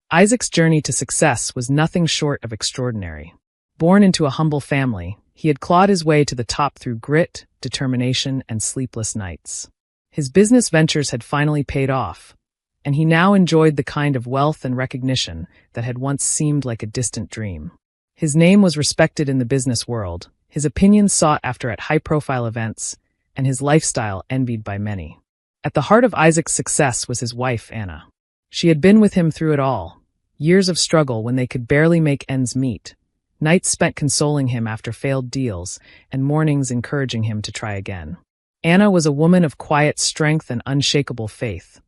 Isaac's journey to success was nothing short of extraordinary. Born into a humble family, he had clawed his way to the top through grit, determination, and sleepless nights. His business ventures had finally paid off, and he now enjoyed the kind of wealth and recognition that had once seemed like a distant dream. His name was respected in the business world, his opinions sought after at high-profile events, and his lifestyle envied by many. At the heart of Isaac's success was his wife, Anna. She had been with him through it all, years of struggle when they could barely make ends meet, nights spent consoling him after failed deals, and mornings encouraging him to try again. Anna was a woman of quiet strength and unshakable faith,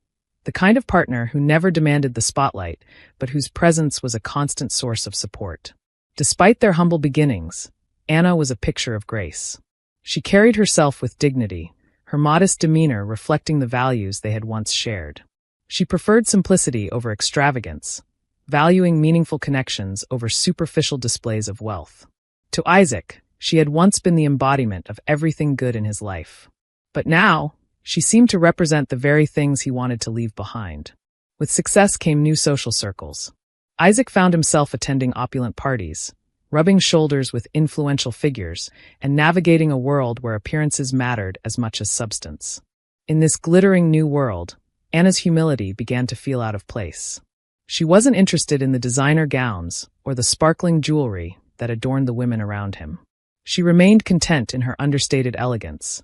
the kind of partner who never demanded the spotlight, but whose presence was a constant source of support. Despite their humble beginnings, Anna was a picture of grace. She carried herself with dignity, her modest demeanor reflecting the values they had once shared. She preferred simplicity over extravagance, valuing meaningful connections over superficial displays of wealth. To Isaac, she had once been the embodiment of everything good in his life. But now, she seemed to represent the very things he wanted to leave behind. With success came new social circles. Isaac found himself attending opulent parties, rubbing shoulders with influential figures, and navigating a world where appearances mattered as much as substance. In this glittering new world, Anna's humility began to feel out of place. She wasn't interested in the designer gowns or the sparkling jewelry that adorned the women around him. She remained content in her understated elegance,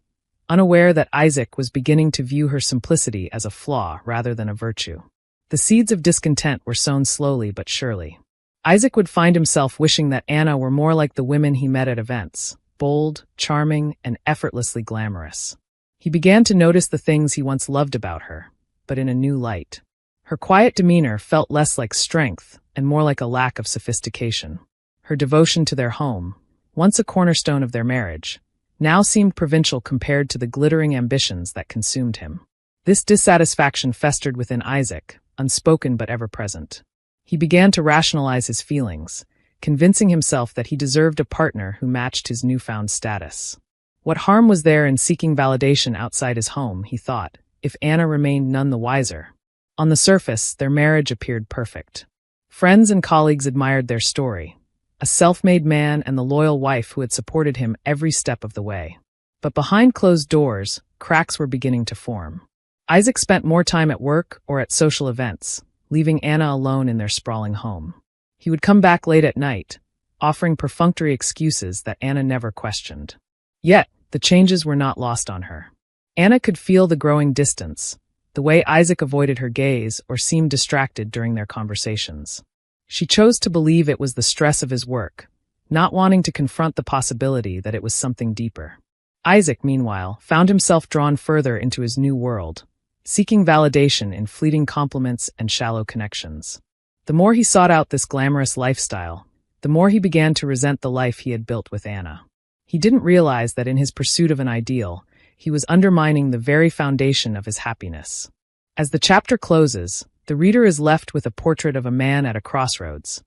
unaware that Isaac was beginning to view her simplicity as a flaw rather than a virtue. The seeds of discontent were sown slowly but surely. Isaac would find himself wishing that Anna were more like the women he met at events, bold, charming, and effortlessly glamorous. He began to notice the things he once loved about her, but in a new light. Her quiet demeanor felt less like strength and more like a lack of sophistication. Her devotion to their home, once a cornerstone of their marriage, now seemed provincial compared to the glittering ambitions that consumed him. This dissatisfaction festered within Isaac, unspoken but ever-present. He began to rationalize his feelings, convincing himself that he deserved a partner who matched his newfound status. What harm was there in seeking validation outside his home, he thought, if Anna remained none the wiser? On the surface, their marriage appeared perfect. Friends and colleagues admired their story, a self-made man and the loyal wife who had supported him every step of the way. But behind closed doors, cracks were beginning to form. Isaac spent more time at work or at social events, leaving Anna alone in their sprawling home. He would come back late at night, offering perfunctory excuses that Anna never questioned. Yet, the changes were not lost on her. Anna could feel the growing distance, the way Isaac avoided her gaze or seemed distracted during their conversations. She chose to believe it was the stress of his work, not wanting to confront the possibility that it was something deeper. Isaac, meanwhile, found himself drawn further into his new world, seeking validation in fleeting compliments and shallow connections. The more he sought out this glamorous lifestyle, the more he began to resent the life he had built with Anna. He didn't realize that in his pursuit of an ideal, he was undermining the very foundation of his happiness. As the chapter closes, the reader is left with a portrait of a man at a crossroads,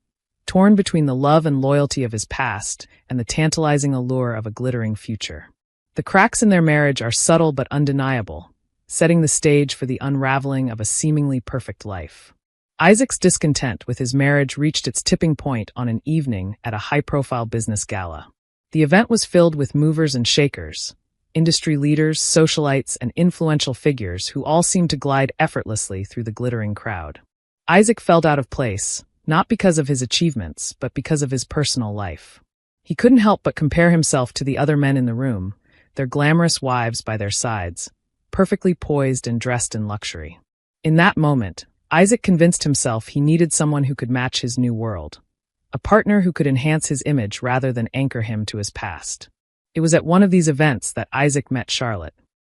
torn between the love and loyalty of his past and the tantalizing allure of a glittering future. The cracks in their marriage are subtle but undeniable, setting the stage for the unraveling of a seemingly perfect life. Isaac's discontent with his marriage reached its tipping point on an evening at a high-profile business gala. The event was filled with movers and shakers, industry leaders, socialites, and influential figures who all seemed to glide effortlessly through the glittering crowd. Isaac felt out of place, not because of his achievements, but because of his personal life. He couldn't help but compare himself to the other men in the room, their glamorous wives by their sides, perfectly poised and dressed in luxury. In that moment, Isaac convinced himself he needed someone who could match his new world, a partner who could enhance his image rather than anchor him to his past. It was at one of these events that Isaac met Charlotte.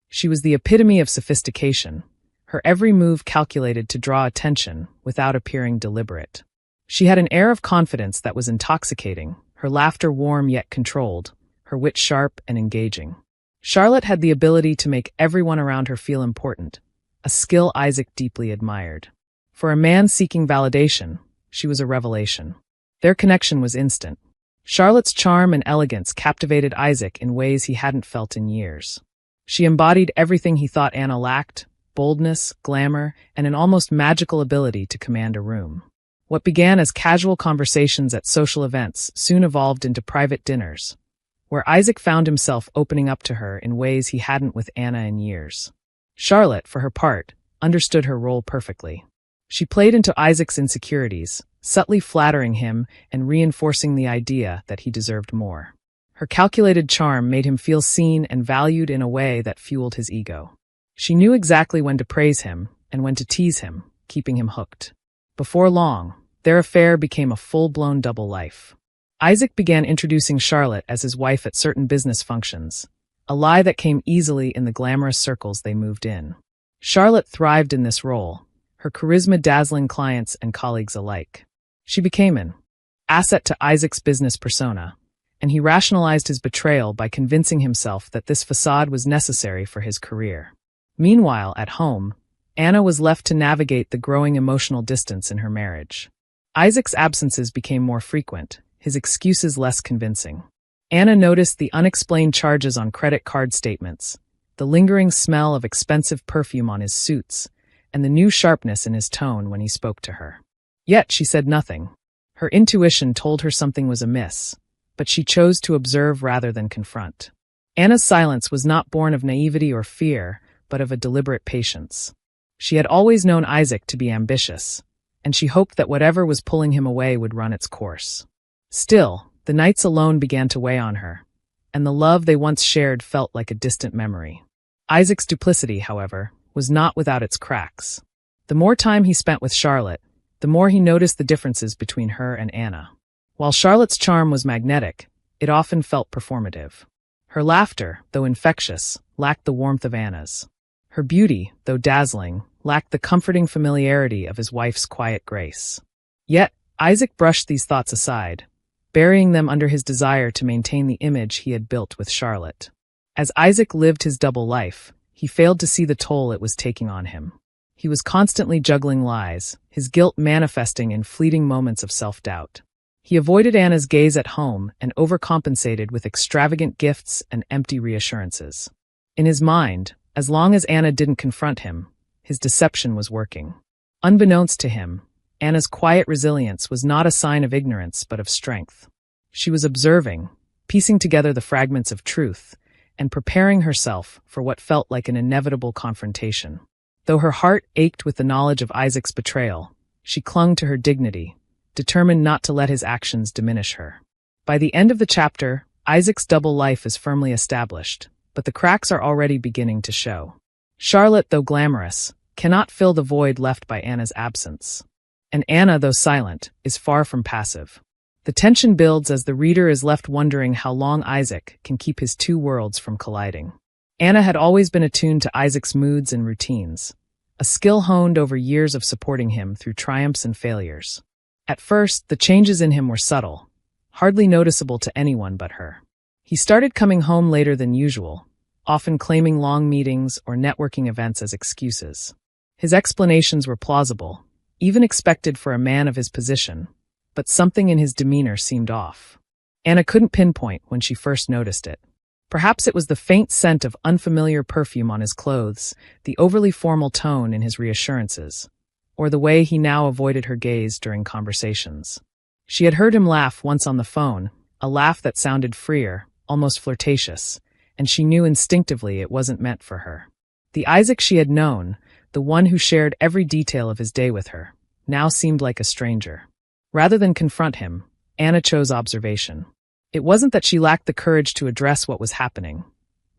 She was the epitome of sophistication, her every move calculated to draw attention without appearing deliberate. She had an air of confidence that was intoxicating, her laughter warm yet controlled, her wit sharp and engaging. Charlotte had the ability to make everyone around her feel important, a skill Isaac deeply admired. For a man seeking validation, she was a revelation. Their connection was instant. Charlotte's charm and elegance captivated Isaac in ways he hadn't felt in years. She embodied everything he thought Anna lacked: boldness, glamour, and an almost magical ability to command a room. What began as casual conversations at social events soon evolved into private dinners, where Isaac found himself opening up to her in ways he hadn't with Anna in years. Charlotte, for her part, understood her role perfectly. She played into Isaac's insecurities, subtly flattering him and reinforcing the idea that he deserved more. Her calculated charm made him feel seen and valued in a way that fueled his ego. She knew exactly when to praise him and when to tease him, keeping him hooked. Before long, their affair became a full-blown double life. Isaac began introducing Charlotte as his wife at certain business functions, a lie that came easily in the glamorous circles they moved in. Charlotte thrived in this role, her charisma dazzling clients and colleagues alike. She became an asset to Isaac's business persona, and he rationalized his betrayal by convincing himself that this facade was necessary for his career. Meanwhile, at home, Anna was left to navigate the growing emotional distance in her marriage. Isaac's absences became more frequent, his excuses less convincing. Anna noticed the unexplained charges on credit card statements, the lingering smell of expensive perfume on his suits, and the new sharpness in his tone when he spoke to her. Yet she said nothing. Her intuition told her something was amiss, but she chose to observe rather than confront. Anna's silence was not born of naivety or fear, but of a deliberate patience. She had always known Isaac to be ambitious, and she hoped that whatever was pulling him away would run its course. Still, the nights alone began to weigh on her, and the love they once shared felt like a distant memory. Isaac's duplicity, however, was not without its cracks. The more time he spent with Charlotte, the more he noticed the differences between her and Anna. While Charlotte's charm was magnetic, it often felt performative. Her laughter, though infectious, lacked the warmth of Anna's. Her beauty, though dazzling, lacked the comforting familiarity of his wife's quiet grace. Yet, Isaac brushed these thoughts aside, burying them under his desire to maintain the image he had built with Charlotte. As Isaac lived his double life, he failed to see the toll it was taking on him. He was constantly juggling lies, his guilt manifesting in fleeting moments of self-doubt. He avoided Anna's gaze at home and overcompensated with extravagant gifts and empty reassurances. In his mind, as long as Anna didn't confront him, his deception was working. Unbeknownst to him, Anna's quiet resilience was not a sign of ignorance but of strength. She was observing, piecing together the fragments of truth, and preparing herself for what felt like an inevitable confrontation. Though her heart ached with the knowledge of Isaac's betrayal, she clung to her dignity, determined not to let his actions diminish her. By the end of the chapter, Isaac's double life is firmly established, but the cracks are already beginning to show. Charlotte, though glamorous, cannot fill the void left by Anna's absence. And Anna, though silent, is far from passive. The tension builds as the reader is left wondering how long Isaac can keep his two worlds from colliding. Anna had always been attuned to Isaac's moods and routines, a skill honed over years of supporting him through triumphs and failures. At first, the changes in him were subtle, hardly noticeable to anyone but her. He started coming home later than usual, often claiming long meetings or networking events as excuses. His explanations were plausible, even expected for a man of his position, but something in his demeanor seemed off. Anna couldn't pinpoint when she first noticed it. Perhaps it was the faint scent of unfamiliar perfume on his clothes, the overly formal tone in his reassurances, or the way he now avoided her gaze during conversations. She had heard him laugh once on the phone, a laugh that sounded freer, almost flirtatious, and she knew instinctively it wasn't meant for her. The Isaac she had known, the one who shared every detail of his day with her, now seemed like a stranger. Rather than confront him, Anna chose observation. It wasn't that she lacked the courage to address what was happening.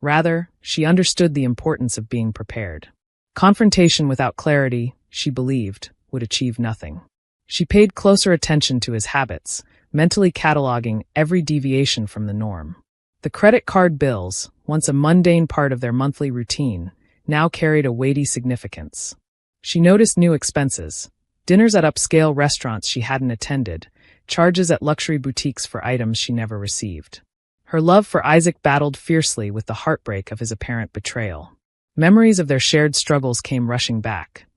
Rather, she understood the importance of being prepared. Confrontation without clarity, she believed, would achieve nothing. She paid closer attention to his habits, mentally cataloging every deviation from the norm. The credit card bills, once a mundane part of their monthly routine, now carried a weighty significance. She noticed new expenses, dinners at upscale restaurants she hadn't attended, charges at luxury boutiques for items she never received. Her love for Isaac battled fiercely with the heartbreak of his apparent betrayal. Memories of their shared struggles came rushing back.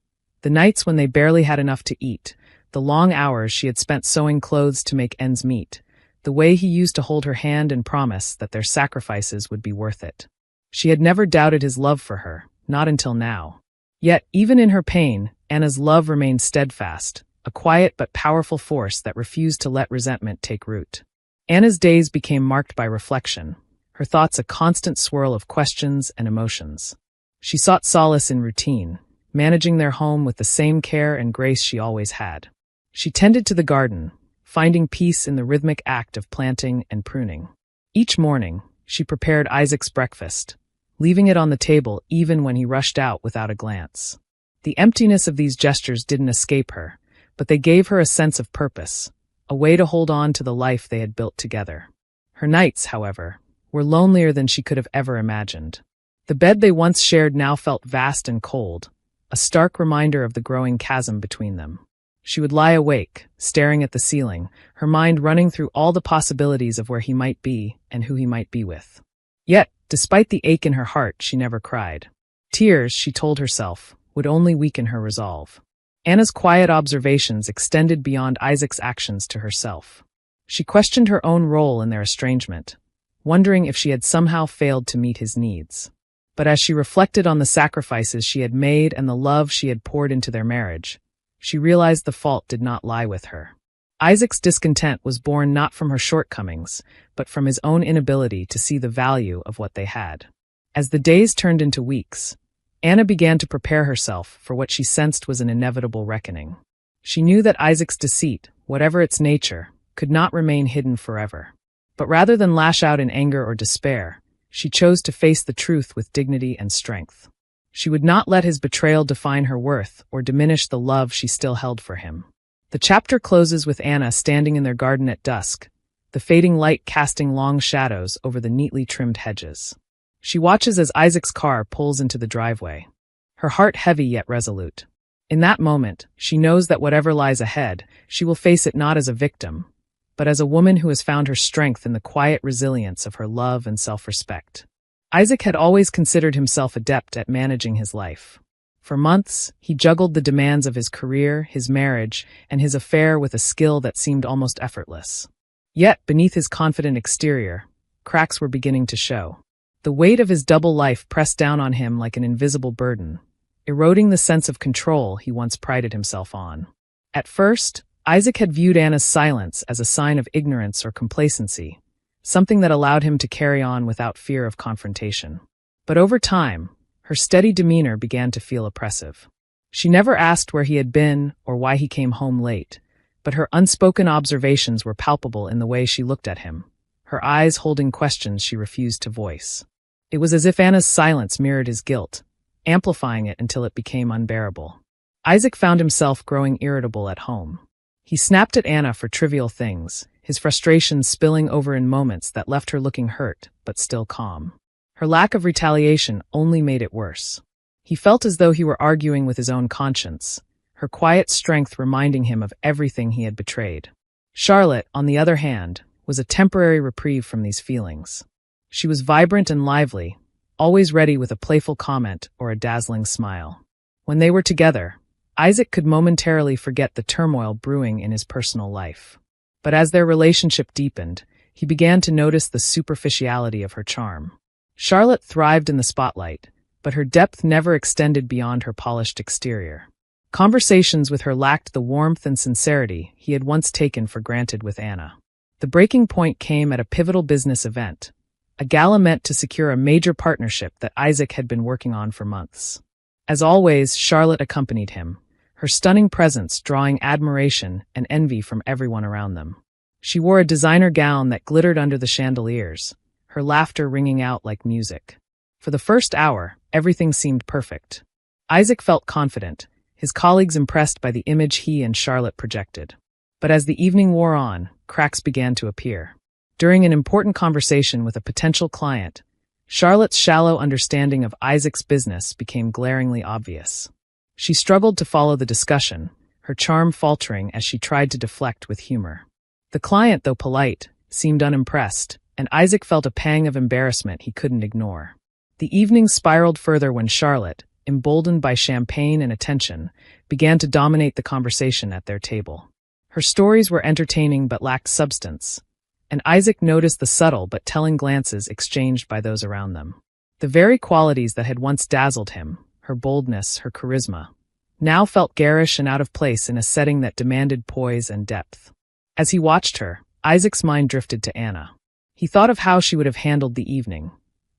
The nights when they barely had enough to eat, the long hours she had spent sewing clothes to make ends meet, the way he used to hold her hand and promise that their sacrifices would be worth it. She had never doubted his love for her, not until now. Yet, even in her pain, Anna's love remained steadfast, a quiet but powerful force that refused to let resentment take root. Anna's days became marked by reflection, her thoughts a constant swirl of questions and emotions. She sought solace in routine, managing their home with the same care and grace she always had. She tended to the garden, finding peace in the rhythmic act of planting and pruning. Each morning, she prepared Isaac's breakfast, leaving it on the table even when he rushed out without a glance. The emptiness of these gestures didn't escape her, but they gave her a sense of purpose, a way to hold on to the life they had built together. Her nights, however, were lonelier than she could have ever imagined. The bed they once shared now felt vast and cold, a stark reminder of the growing chasm between them. She would lie awake, staring at the ceiling, her mind running through all the possibilities of where he might be and who he might be with. Yet, despite the ache in her heart, she never cried. Tears, she told herself, would only weaken her resolve. Anna's quiet observations extended beyond Isaac's actions to herself. She questioned her own role in their estrangement, wondering if she had somehow failed to meet his needs. But as she reflected on the sacrifices she had made and the love she had poured into their marriage, she realized the fault did not lie with her. Isaac's discontent was born not from her shortcomings, but from his own inability to see the value of what they had. As the days turned into weeks, Anna began to prepare herself for what she sensed was an inevitable reckoning. She knew that Isaac's deceit, whatever its nature, could not remain hidden forever. But rather than lash out in anger or despair, she chose to face the truth with dignity and strength. She would not let his betrayal define her worth or diminish the love she still held for him. The chapter closes with Anna standing in their garden at dusk, the fading light casting long shadows over the neatly trimmed hedges. She watches as Isaac's car pulls into the driveway, her heart heavy yet resolute. In that moment, she knows that whatever lies ahead, she will face it not as a victim, but as a woman who has found her strength in the quiet resilience of her love and self-respect. Isaac had always considered himself adept at managing his life. For months, he juggled the demands of his career, his marriage, and his affair with a skill that seemed almost effortless. Yet, beneath his confident exterior, cracks were beginning to show. The weight of his double life pressed down on him like an invisible burden, eroding the sense of control he once prided himself on. At first, Isaac had viewed Anna's silence as a sign of ignorance or complacency, something that allowed him to carry on without fear of confrontation. But over time, her steady demeanor began to feel oppressive. She never asked where he had been or why he came home late, but her unspoken observations were palpable in the way she looked at him, her eyes holding questions she refused to voice. It was as if Anna's silence mirrored his guilt, amplifying it until it became unbearable. Isaac found himself growing irritable at home. He snapped at Anna for trivial things, his frustrations spilling over in moments that left her looking hurt, but still calm. Her lack of retaliation only made it worse. He felt as though he were arguing with his own conscience, her quiet strength reminding him of everything he had betrayed. Charlotte, on the other hand, was a temporary reprieve from these feelings. She was vibrant and lively, always ready with a playful comment or a dazzling smile. When they were together, Isaac could momentarily forget the turmoil brewing in his personal life. But as their relationship deepened, he began to notice the superficiality of her charm. Charlotte thrived in the spotlight, but her depth never extended beyond her polished exterior. Conversations with her lacked the warmth and sincerity he had once taken for granted with Anna. The breaking point came at a pivotal business event, a gala meant to secure a major partnership that Isaac had been working on for months. As always, Charlotte accompanied him, her stunning presence drawing admiration and envy from everyone around them. She wore a designer gown that glittered under the chandeliers, her laughter ringing out like music. For the first hour, everything seemed perfect. Isaac felt confident, his colleagues impressed by the image he and Charlotte projected. But as the evening wore on, cracks began to appear. During an important conversation with a potential client, Charlotte's shallow understanding of Isaac's business became glaringly obvious. She struggled to follow the discussion, her charm faltering as she tried to deflect with humor. The client, though polite, seemed unimpressed, and Isaac felt a pang of embarrassment he couldn't ignore. The evening spiraled further when Charlotte, emboldened by champagne and attention, began to dominate the conversation at their table. Her stories were entertaining but lacked substance, and Isaac noticed the subtle but telling glances exchanged by those around them. The very qualities that had once dazzled him, her boldness, her charisma, now felt garish and out of place in a setting that demanded poise and depth. As he watched her, Isaac's mind drifted to Anna. He thought of how she would have handled the evening.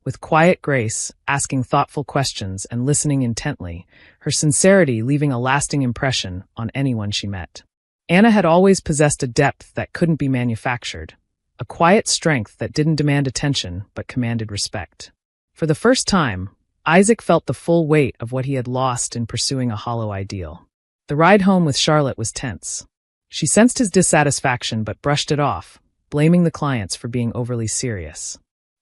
With quiet grace, asking thoughtful questions and listening intently, her sincerity leaving a lasting impression on anyone she met. Anna had always possessed a depth that couldn't be manufactured, a quiet strength that didn't demand attention but commanded respect. For the first time, Isaac felt the full weight of what he had lost in pursuing a hollow ideal. The ride home with Charlotte was tense. She sensed his dissatisfaction but brushed it off, blaming the clients for being overly serious.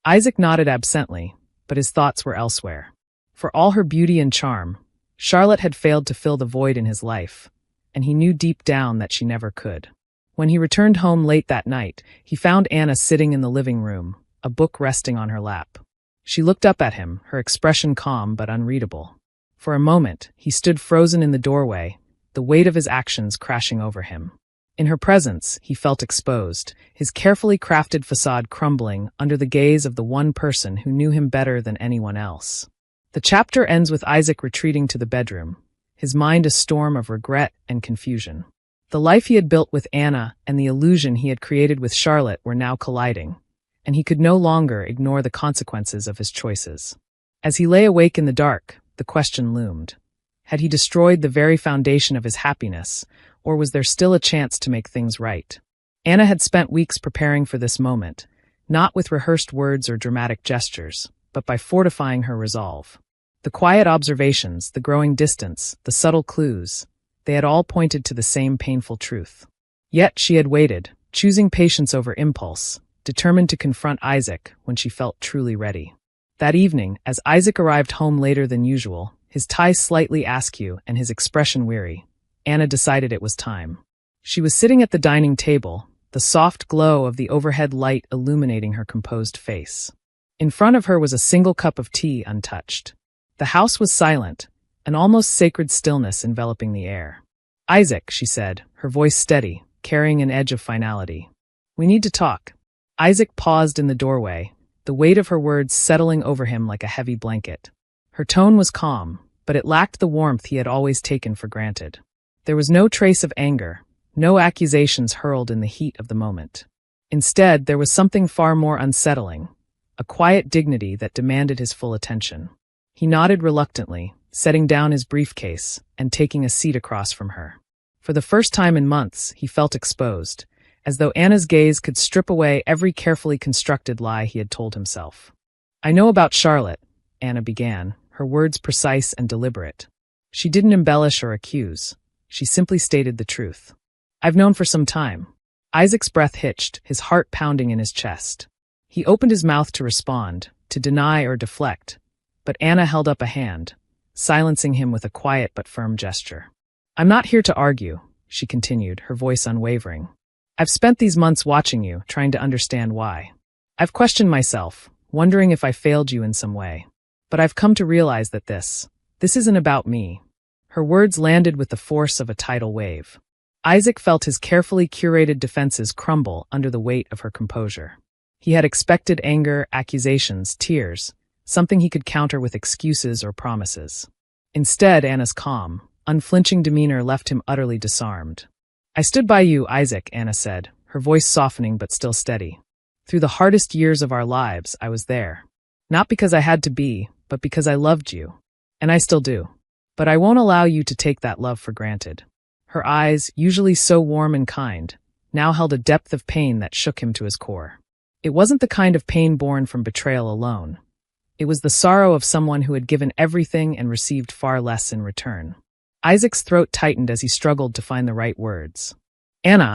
Isaac nodded absently, but his thoughts were elsewhere. For all her beauty and charm, Charlotte had failed to fill the void in his life, and he knew deep down that she never could. When he returned home late that night, he found Anna sitting in the living room, a book resting on her lap. She looked up at him, her expression calm but unreadable. For a moment, he stood frozen in the doorway, the weight of his actions crashing over him. In her presence, he felt exposed, his carefully crafted facade crumbling under the gaze of the one person who knew him better than anyone else. The chapter ends with Isaac retreating to the bedroom, his mind a storm of regret and confusion. The life he had built with Anna and the illusion he had created with Charlotte were now colliding, and he could no longer ignore the consequences of his choices. As he lay awake in the dark, the question loomed. Had he destroyed the very foundation of his happiness, or was there still a chance to make things right? Anna had spent weeks preparing for this moment, not with rehearsed words or dramatic gestures, but by fortifying her resolve. The quiet observations, the growing distance, the subtle clues, they had all pointed to the same painful truth. Yet she had waited, choosing patience over impulse, determined to confront Isaac when she felt truly ready. That evening, as Isaac arrived home later than usual, his tie slightly askew and his expression weary, Anna decided it was time. She was sitting at the dining table, the soft glow of the overhead light illuminating her composed face. In front of her was a single cup of tea untouched. The house was silent, an almost sacred stillness enveloping the air. "Isaac," she said, her voice steady, carrying an edge of finality. "We need to talk." Isaac paused in the doorway, the weight of her words settling over him like a heavy blanket. Her tone was calm, but it lacked the warmth he had always taken for granted. There was no trace of anger, no accusations hurled in the heat of the moment. Instead, there was something far more unsettling, a quiet dignity that demanded his full attention. He nodded reluctantly, setting down his briefcase and taking a seat across from her. For the first time in months, he felt exposed, as though Anna's gaze could strip away every carefully constructed lie he had told himself. "I know about Charlotte," Anna began, her words precise and deliberate. She didn't embellish or accuse. She simply stated the truth. "I've known for some time." Isaac's breath hitched, his heart pounding in his chest. He opened his mouth to respond, to deny or deflect, but Anna held up a hand, silencing him with a quiet but firm gesture. "I'm not here to argue," she continued, her voice unwavering. "I've spent these months watching you, trying to understand why. I've questioned myself, wondering if I failed you in some way. But I've come to realize that this isn't about me." Her words landed with the force of a tidal wave. Isaac felt his carefully curated defenses crumble under the weight of her composure. He had expected anger, accusations, tears, something he could counter with excuses or promises. Instead, Anna's calm, unflinching demeanor left him utterly disarmed. "I stood by you, Isaac," Anna said, her voice softening but still steady. "Through the hardest years of our lives, I was there. Not because I had to be, but because I loved you. And I still do. But I won't allow you to take that love for granted." Her eyes, usually so warm and kind, now held a depth of pain that shook him to his core. It wasn't the kind of pain born from betrayal alone. It was the sorrow of someone who had given everything and received far less in return. Isaac's throat tightened as he struggled to find the right words. "Anna,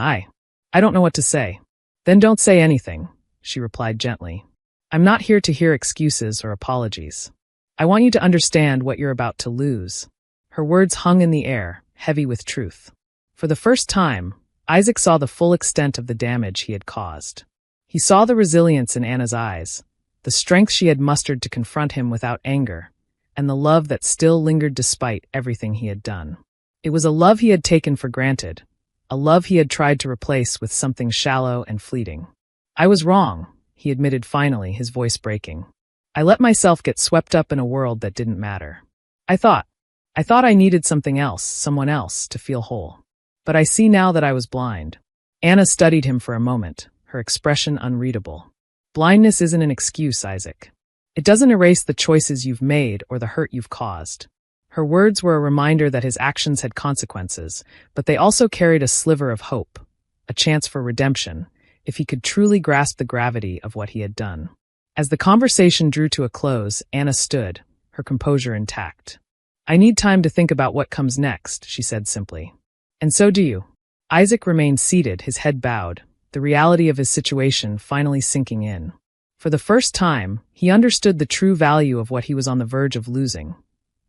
I don't know what to say." "Then don't say anything," she replied gently. "I'm not here to hear excuses or apologies. I want you to understand what you're about to lose." Her words hung in the air, heavy with truth. For the first time, Isaac saw the full extent of the damage he had caused. He saw the resilience in Anna's eyes, the strength she had mustered to confront him without anger, and the love that still lingered despite everything he had done. It was a love he had taken for granted, a love he had tried to replace with something shallow and fleeting. "I was wrong," he admitted finally, his voice breaking. "I let myself get swept up in a world that didn't matter. I thought I thought I needed something else, someone else, to feel whole. But I see now that I was blind. Anna studied him for a moment, her expression unreadable. Blindness isn't an excuse, Isaac. It doesn't erase the choices you've made or the hurt you've caused. Her words were a reminder that his actions had consequences, but they also carried a sliver of hope, a chance for redemption, if he could truly grasp the gravity of what he had done. As the conversation drew to a close, Anna stood, her composure intact. I need time to think about what comes next, she said simply. And so do you. Isaac remained seated, his head bowed, the reality of his situation finally sinking in. For the first time, he understood the true value of what he was on the verge of losing.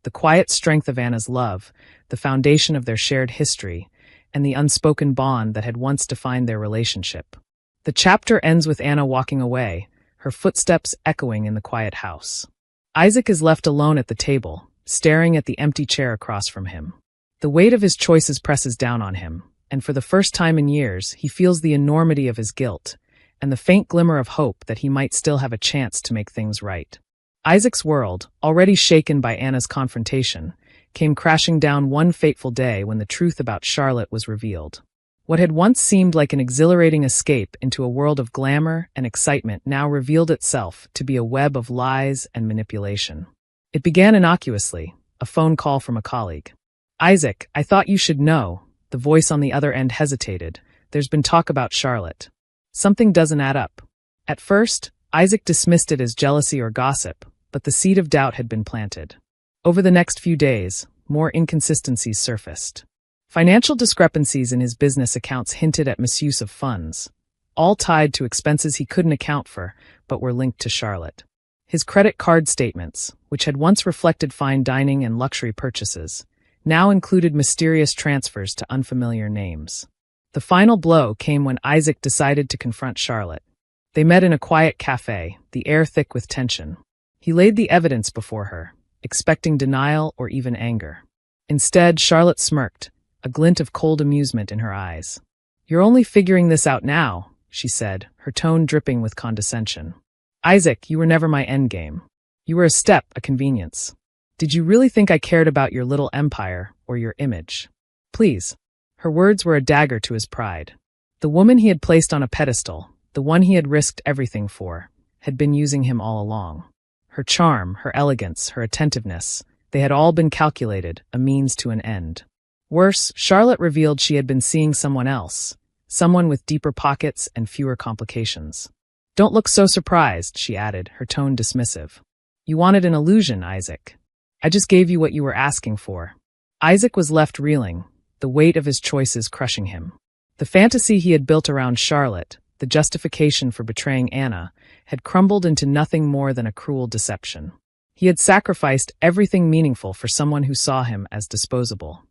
The quiet strength of Anna's love, the foundation of their shared history, and the unspoken bond that had once defined their relationship. The chapter ends with Anna walking away, her footsteps echoing in the quiet house. Isaac is left alone at the table, staring at the empty chair across from him. The weight of his choices presses down on him, and for the first time in years, he feels the enormity of his guilt, and the faint glimmer of hope that he might still have a chance to make things right. Isaac's world, already shaken by Anna's confrontation, came crashing down one fateful day when the truth about Charlotte was revealed. What had once seemed like an exhilarating escape into a world of glamour and excitement now revealed itself to be a web of lies and manipulation. It began innocuously, a phone call from a colleague. Isaac, I thought you should know. The voice on the other end hesitated. There's been talk about Charlotte. Something doesn't add up. At first, Isaac dismissed it as jealousy or gossip, but the seed of doubt had been planted. Over the next few days, more inconsistencies surfaced. Financial discrepancies in his business accounts hinted at misuse of funds, all tied to expenses he couldn't account for, but were linked to Charlotte. His credit card statements, which had once reflected fine dining and luxury purchases, now included mysterious transfers to unfamiliar names. The final blow came when Isaac decided to confront Charlotte. They met in a quiet cafe, the air thick with tension. He laid the evidence before her, expecting denial or even anger. Instead, Charlotte smirked, a glint of cold amusement in her eyes. You're only figuring this out now, she said, her tone dripping with condescension. Isaac, you were never my endgame. You were a step, a convenience. Did you really think I cared about your little empire or your image? Please. Her words were a dagger to his pride. The woman he had placed on a pedestal, the one he had risked everything for, had been using him all along. Her charm, her elegance, her attentiveness, they had all been calculated, a means to an end. Worse, Charlotte revealed she had been seeing someone else, someone with deeper pockets and fewer complications. Don't look so surprised, she added, her tone dismissive. You wanted an illusion, Isaac. I just gave you what you were asking for. Isaac was left reeling, the weight of his choices crushing him. The fantasy he had built around Charlotte, the justification for betraying Anna, had crumbled into nothing more than a cruel deception. He had sacrificed everything meaningful for someone who saw him as disposable.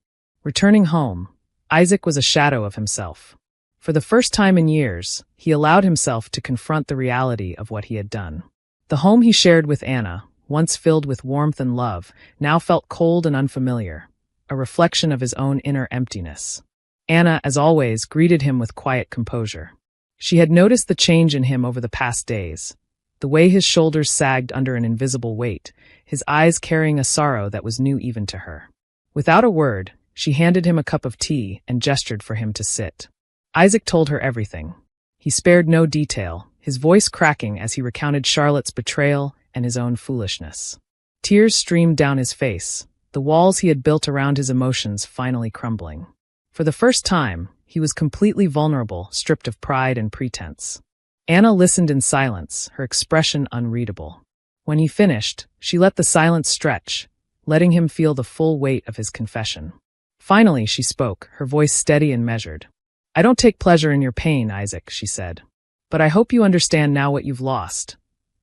Returning home, Isaac was a shadow of himself. For the first time in years, he allowed himself to confront the reality of what he had done. The home he shared with Anna, once filled with warmth and love, now felt cold and unfamiliar, a reflection of his own inner emptiness. Anna, as always, greeted him with quiet composure. She had noticed the change in him over the past days, the way his shoulders sagged under an invisible weight, his eyes carrying a sorrow that was new even to her. Without a word, she handed him a cup of tea and gestured for him to sit. Isaac told her everything. He spared no detail, his voice cracking as he recounted Charlotte's betrayal and his own foolishness. Tears streamed down his face, the walls he had built around his emotions finally crumbling. For the first time, he was completely vulnerable, stripped of pride and pretense. Anna listened in silence, her expression unreadable. When he finished, she let the silence stretch, letting him feel the full weight of his confession. Finally, she spoke, her voice steady and measured. I don't take pleasure in your pain, Isaac, she said. But I hope you understand now what you've lost.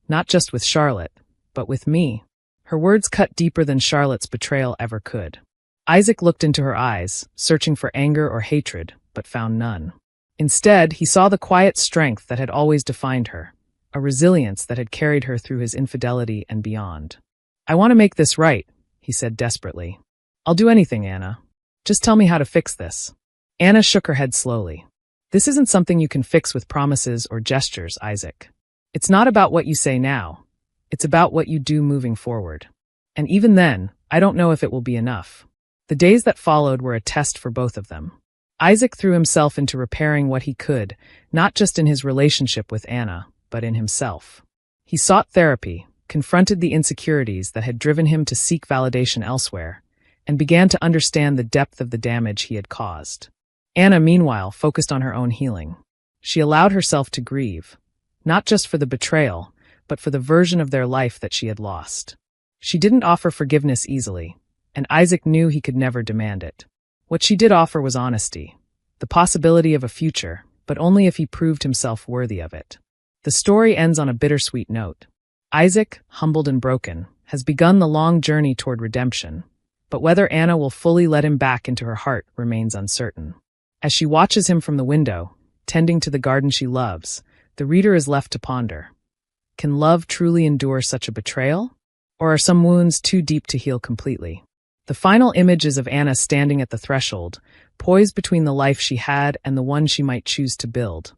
Not just with Charlotte, but with me. Her words cut deeper than Charlotte's betrayal ever could. Isaac looked into her eyes, searching for anger or hatred, but found none. Instead, he saw the quiet strength that had always defined her, a resilience that had carried her through his infidelity and beyond. I want to make this right, he said desperately. I'll do anything, Anna. Just tell me how to fix this. Anna shook her head slowly. This isn't something you can fix with promises or gestures, Isaac. It's not about what you say now. It's about what you do moving forward. And even then, I don't know if it will be enough. The days that followed were a test for both of them. Isaac threw himself into repairing what he could, not just in his relationship with Anna, but in himself. He sought therapy, confronted the insecurities that had driven him to seek validation elsewhere, and began to understand the depth of the damage he had caused. Anna, meanwhile, focused on her own healing. She allowed herself to grieve, not just for the betrayal, but for the version of their life that she had lost. She didn't offer forgiveness easily, and Isaac knew he could never demand it. What she did offer was honesty, the possibility of a future, but only if he proved himself worthy of it. The story ends on a bittersweet note. Isaac, humbled and broken, has begun the long journey toward redemption, but whether Anna will fully let him back into her heart remains uncertain. As she watches him from the window, tending to the garden she loves, the reader is left to ponder. Can love truly endure such a betrayal? Or are some wounds too deep to heal completely? The final image is of Anna standing at the threshold, poised between the life she had and the one she might choose to build,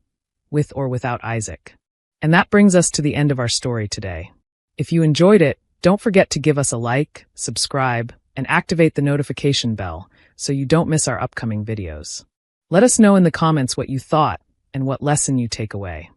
with or without Isaac. And that brings us to the end of our story today. If you enjoyed it, don't forget to give us a like, subscribe, and activate the notification bell so you don't miss our upcoming videos. Let us know in the comments what you thought and what lesson you take away.